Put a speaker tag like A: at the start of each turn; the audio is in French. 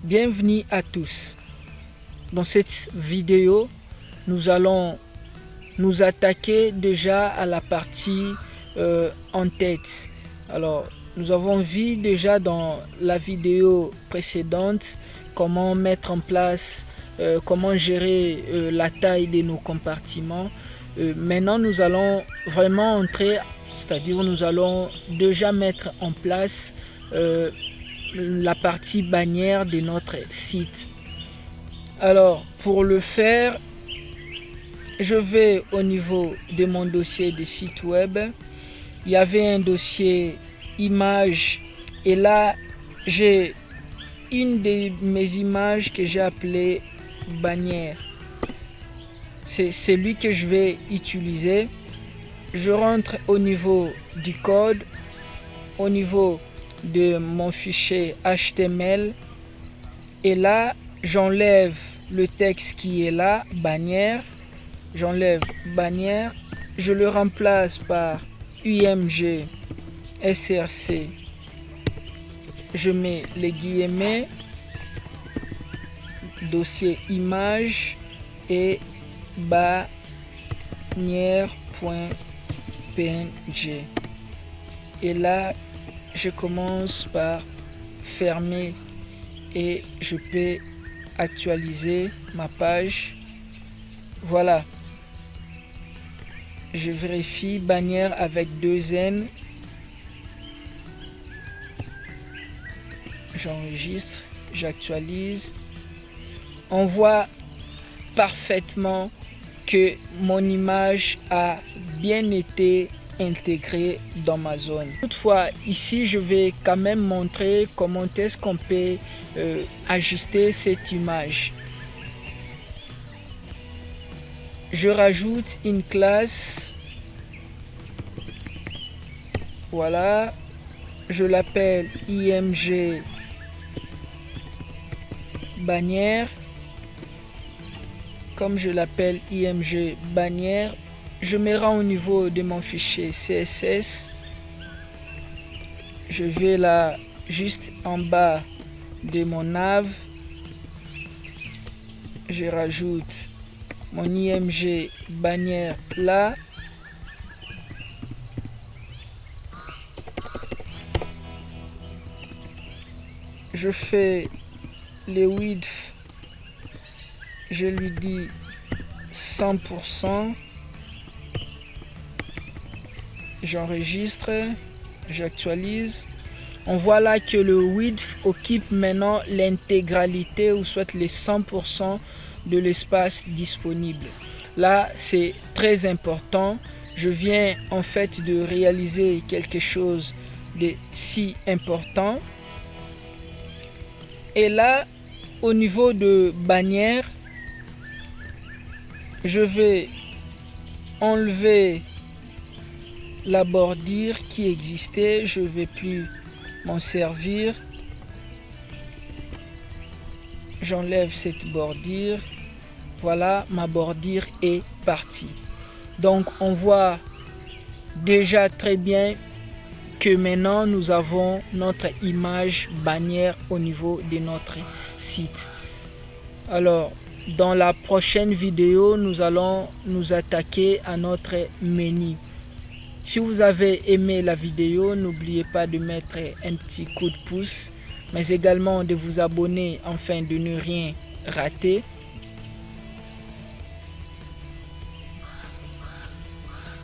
A: Bienvenue à tous. Dans cette vidéo, nous allons nous attaquer déjà à la partie en tête. Alors, nous avons vu déjà dans la vidéo précédente comment mettre en place, comment gérer la taille de nos compartiments. Maintenant, nous allons vraiment entrer, c'est-à-dire nous allons déjà mettre en place la partie bannière de notre site. Alors, pour le faire, je vais au niveau de mon dossier de site web. Il y avait un dossier images et là, j'ai une de mes images que j'ai appelée bannière. C'est celui que je vais utiliser. Je rentre au niveau du code, au niveau de mon fichier HTML et là j'enlève le texte qui est là, bannière, j'enlève bannière, je le remplace par UMG SRC, je mets les guillemets, dossier image et bannière.png et là je commence par fermer et je peux actualiser ma page. Voilà. Je vérifie bannière avec 2 N. J'enregistre, j'actualise. On voit parfaitement que mon image a bien été intégré dans ma zone. Toutefois, ici, je vais quand même montrer comment est-ce qu'on peut ajuster cette image. Je rajoute une classe. Voilà. Je l'appelle IMG bannière. Comme je l'appelle IMG bannière, je me rends au niveau de mon fichier CSS. Je vais là juste en bas de mon nav. Je rajoute mon IMG bannière là. Je fais le width. Je lui dis 100%. J'enregistre, j'actualise. On voit là que le width occupe maintenant l'intégralité ou soit les 100% de l'espace disponible. Là, c'est très important. Je viens en fait de réaliser quelque chose de si important. Et là, au niveau de bannière, je vais enlever la bordure qui existait, je ne vais plus m'en servir. J'enlève cette bordure. Voilà, ma bordure est partie. Donc on voit déjà très bien que maintenant nous avons notre image bannière au niveau de notre site. Alors dans la prochaine vidéo, nous allons nous attaquer à notre menu. Si vous avez aimé la vidéo, n'oubliez pas de mettre un petit coup de pouce, mais également de vous abonner afin de ne rien rater.